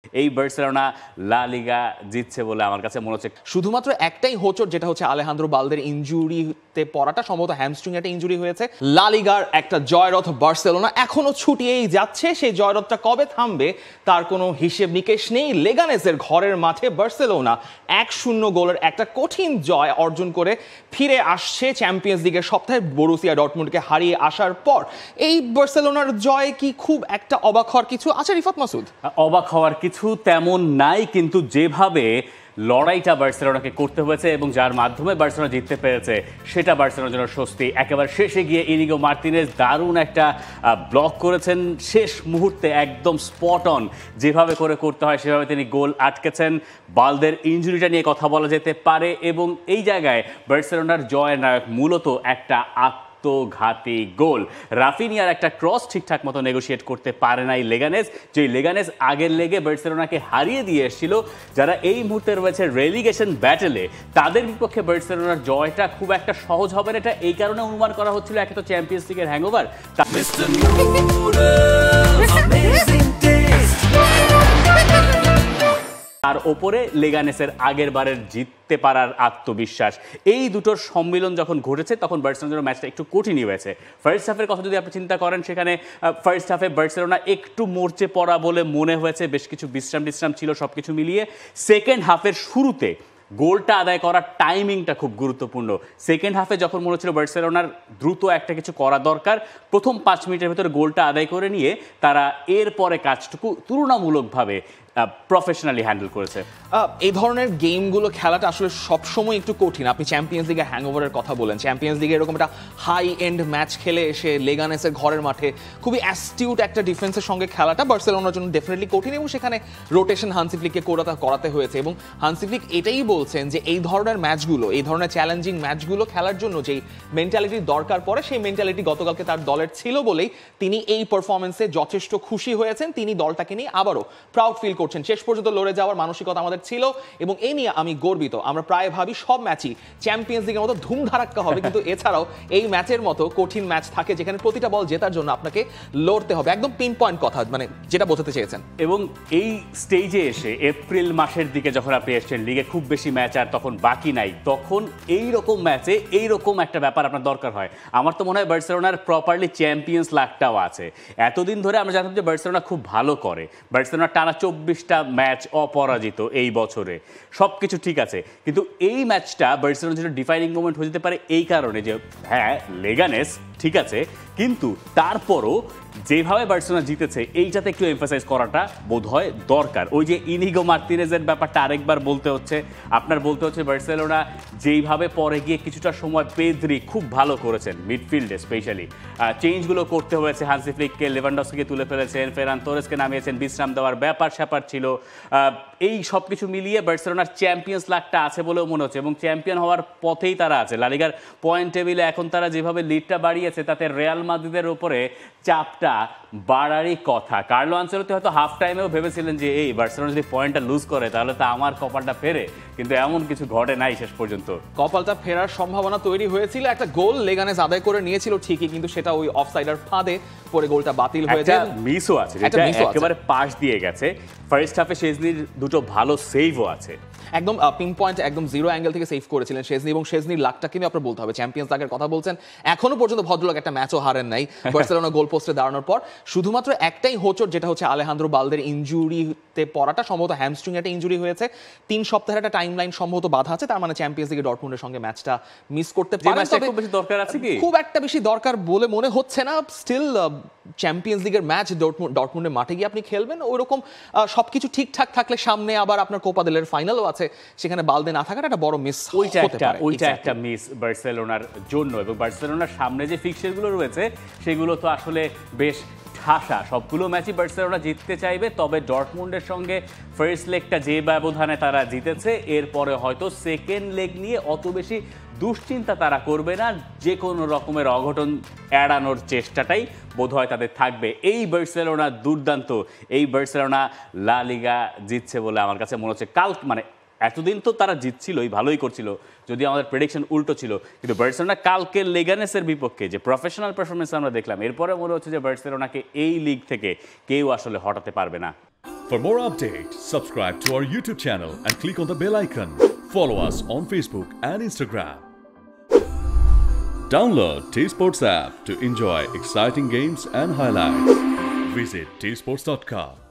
এই Barcelona La লিগা জিতছে বলে আমার কাছে মনে হচ্ছে। শুধুমাত্র একটাই হোঁচট, যেটা হচ্ছে আলেহান্দ্রো বালদের ইনজুরিতে পড়াটা, সম্ভবত হ্যামস্ট্রিং একটা ইনজুরি হয়েছে। লা লিগার একটা জয়রথ বার্সেলোনা এখনো ছুটিয়েই যাচ্ছে। সেই জয়রথটা কবে থামবে তার কোনো হিসেব নিকেশ নেই। লেগানেসের ঘরের মাঠে বার্সেলোনা 1-0 গোলের একটা কঠিন জয় অর্জন করে ফিরে আসছে চ্যাম্পিয়ন্স লিগের সপ্তাহে বরুসিয়া ডর্টমুন্ডকে হারিয়ে আসার পর। এই বার্সেলোনার জয় কি খুব একটা অবাক হওয়ার কিছু আছে রিফাত মাসুদ? অবাক হওয়ার কিছু তেমন নাই, কিন্তু যেভাবে লড়াইটা বার্সেলোনাকে করতে হয়েছে এবং যার মাধ্যমে বার্সেলোনা জিততে পেরেছে সেটা বার্সেলোনার জন্য স্বস্তি। একেবারে শেষে গিয়ে ইনিগো মার্তিনেজ দারুণ একটা ব্লক করেছেন, শেষ মুহূর্তে একদম স্পট অন যেভাবে করে করতে হয় সেভাবে তিনি গোল আটকেছেন। বালদের ইনজুরিটা নিয়ে কথা বলা যেতে পারে এবং এই জায়গায় বার্সেলোনার জয়ের নায়ক মূলত একটা আত্মঘাতী গোল। রাফিনিয়ার একটা ক্রস ঠিকঠাক মতো নেগোশিয়েট করতে পারে নাই লেগানেস, যে লেগানেস আগের লেগে বার্সেলোনাকে হারিয়ে দিয়ে এসেছিল। যারা এই মুহূর্তে রয়েছে রেলিগেশন ব্যাটেলে, তাদের বিপক্ষে বার্সেলোনার জয়টা খুব একটা সহজ হবে না। এটা এই কারণে অনুমান করা হচ্ছিল, একে তো চ্যাম্পিয়ন্স লিগের হ্যাংওভার, তার ওপরে লেগানেসের আগের বারের জিততে পারার আত্মবিশ্বাস, এই দুটোর সম্মিলন যখন ঘটেছে তখন বার্সেলোনার ম্যাচটা একটু কঠিনই হয়েছে। ফার্স্ট হাফের কথা যদি আপনি চিন্তা করেন, সেখানে ফার্স্ট হাফে বার্সেলোনা একটু মরচে পড়া বলে মনে হয়েছে, বেশ কিছু বিশ্রাম ছিল সবকিছু মিলিয়ে। সেকেন্ড হাফের শুরুতে গোলটা আদায় করার টাইমিংটা খুব গুরুত্বপূর্ণ। সেকেন্ড হাফে যখন মনে হচ্ছিল বার্সেলোনার দ্রুত একটা কিছু করা দরকার, প্রথম 5 মিনিটের ভেতরে গোলটা আদায় করে নিয়ে তারা এরপরে কাজটুকু তুলনামূলকভাবে প্রফেশনালি হ্যান্ডেল করেছে। এই ধরনের গেমগুলো খেলাটা আসলে সবসময় একটু কঠিন। আপনি চ্যাম্পিয়ন্স লিগের হ্যাংওভারের কথা বলেন, চ্যাম্পিয়ন্স লিগে এরকম একটা হাই এন্ড ম্যাচ খেলে এসে লেগানেসের ঘরের মাঠে খুবই অ্যাস্টিউট একটা ডিফেন্সের সঙ্গে খেলাটা বার্সেলোনার জন্য ডেফিনেটলি কঠিন, এবং সেখানে রোটেশন হান্সি ফ্লিককে করাতে হয়েছে। এবং হান্সি ফ্লিক এটাই বলছেন যে এই ধরনের ম্যাচগুলো, এই ধরনের চ্যালেঞ্জিং ম্যাচগুলো খেলার জন্য যেই মেন্টালিটির দরকার পড়ে, সেই মেন্টালিটি গতকালকে তার দলের ছিল বলেই তিনি এই পারফরমেন্সে যথেষ্ট খুশি হয়েছেন। তিনি দলটাকে নিয়ে আবারও প্রাউড ফিল করছেন। শেষ পর্যন্ত লড়ে যাওয়ার মানসিকতা আমাদের ছিল এবং এই নিয়ে আমি গর্বিত। আমরা প্রায় ভাবি সব ম্যাচই চ্যাম্পিয়ন্স লিগের মতো ধুমধারাক্কা হবে, কিন্তু এছাড়াও এই ম্যাচের মতো কঠিন ম্যাচ থাকে যেখানে প্রতিটা বল জেতার জন্য আপনাকে লড়তে হবে। একদম পিন পয়েন্ট কথা, মানে যেটা বোঝাতে চেয়েছেন। এবং এই স্টেজে এসে এপ্রিল মাসের দিকে যখন আপনি এসছেন, লিগে খুব বেশি ম্যাচ আর তখন বাকি নাই, তখন এই রকম ম্যাচে এই রকম একটা ব্যাপার আপনার দরকার হয়। আমার তো মনে হয় বার্সেলোনার প্রপারলি চ্যাম্পিয়ন্স লাকটাও আছে। এতদিন ধরে আমরা জানতাম যে বার্সেলোনা খুব ভালো করে, বার্সেলোনা টানা 24টা ম্যাচ অপরাজিত এই বছরে, সব কিছু ঠিক আছে, কিন্তু এই ম্যাচটা বার্সেলোনার জন্য ডিফাইনিং মোমেন্ট হয়ে যেতে পারে এই কারণে যে হ্যাঁ লেগানেস ঠিক আছে, কিন্তু তারপরও যেভাবে বার্সেলোনা জিতেছে এইটাতে একটু এমফাসাইজ করাটা বোধহয় দরকার। ওই যে ইনিগো মার্তিনেজের ব্যাপারটা আরেকবার বলতে হচ্ছে, আপনার বলতে হচ্ছে বার্সেলোনা যেইভাবে পরে গিয়ে কিছুটা সময় পেদ্রি খুব ভালো করেছেন মিডফিল্ডে, স্পেশালি চেঞ্জগুলো করতে হয়েছে। হান্সি ফ্লিককে লেভানডস্কিকে তুলে ফেলেছেন, ফেরান তোরেসকে নামিয়েছেন, বিশ্রাম দেওয়ার ব্যাপার স্যাপার ছিল। এই সব কিছু মিলিয়ে বার্সেলোনার চ্যাম্পিয়ন্স লাকটা আছে বলেও মনে হচ্ছে এবং চ্যাম্পিয়ন হওয়ার পথেই তারা আছে। লা লিগার পয়েন্ট টেবিলে এখন তারা যেভাবে লিডটা বাড়িয়েছে, তাতে রিয়াল মাদ্রিদের উপরে চাপটা বাড়ারই কথা। কার্লো আনচেলত্তি হয়তো হাফ টাইমেও ভেবেছিলেন যে এই বার্সেলোনা যদি পয়েন্টটা লুজ করে তাহলে তো আমার কপালটা ফেরে, কিন্তু এমন কিছু ঘটে নাই শেষ পর্যন্ত। কপালটা ফেরার সম্ভাবনা তৈরি হয়েছিল, একটা গোল লেগানেস আদায় করে নিয়েছিল ঠিকই, কিন্তু সেটা ওই অফসাইডার ফাঁদে পরে গোলটা বাতিল হয়ে যায়। মিসও আছে, একেবারে পাশ দিয়ে গেছে। ফার্স্ট হাফে শেজনির দুটো ভালো সেভও আছে, একদম পিন পয়েন্ট, একদম জিরো অ্যাঙ্গেল থেকে সেভ করেছিলেন শেজনি, এবং শেজনির লাকটাকে নিয়ে আপনার বলতে হবে। চ্যাম্পিয়ন্স লাকের কথা বলছেন, এখনো পর্যন্ত ভদ্রলোক একটা ম্যাচও হারেন নাই বার্সেলোনা গোল পোস্টে দাঁড়ানোর পর। শুধুমাত্র একটাই হোঁচট, যেটা হচ্ছে আলেহান্দ্রো বালদের ইনজুরিতে পড়াটা, সম্ভবত হ্যামস্ট্রিং একটা ইনজুরি হয়েছে। 3 সপ্তাহের একটা টাইম লাইন সম্ভবত বাধা আছে, তার মানে চ্যাম্পিয়ন্স লিগে ডর্টমুন্ডের সঙ্গে ম্যাচটা মিস করতে পারেন। খুব বেশি দরকার আছে কি? খুব একটা বেশি দরকার বলে মনে হচ্ছে না। স্টিল চ্যাম্পিয়ন্স লিগের ম্যাচ ডর্টমুন্ডের মাঠে গিয়ে আপনি খেলবেন, ওইরকম সবকিছু ঠিকঠাক থাকলে সামনে আবার আপনার কোপা দেল রের ফাইনালও আছে, সেখানে বালদে না থাকাটা একটা বড় মিস হতে পারে। ওইটা একটা মিস বার্সেলোনার জন্য। এবং বার্সেলোনার সামনে যে ফিক্সচারগুলো রয়েছে সেগুলো তো আসলে বেশ ঠাসা, সবগুলো ম্যাচই বার্সেলোনা জিততে চাইবে। তবে ডর্টমুন্ডের সঙ্গে ফার্স্ট লেগটা যে ব্যবধানে তারা জিতেছে, এরপরে হয়তো সেকেন্ড লেগ নিয়ে অত বেশি দুশ্চিন্তা তারা করবে না, যে কোনো রকমের অঘটন এড়ানোর চেষ্টাটাই বোধহয় তাদের থাকবে। এই বার্সেলোনা দুর্দান্ত, এই বার্সেলোনা লা লিগা জিতছে বলে আমার কাছে মনে হচ্ছে। মানে এতদিন তো তারা জিতছিলই, ভালোই করছিল, যদি আমাদের প্রেডিকশন উল্টো ছিল, কিন্তু বার্সেলোনা কালকে লেগানেসের বিপক্ষে যে প্রফেশনাল পারফরমেন্স আমরা দেখলাম, এরপরে মনে হচ্ছে যে বার্সেলোনাকে এই লিগ থেকে কেউ আসলে হটাতে পারবে না। For more updates, subscribe to our YouTube channel and click on the bell icon. Follow us on Facebook and Instagram. Download T-Sports app to enjoy exciting games and highlights. Visit tsports.com.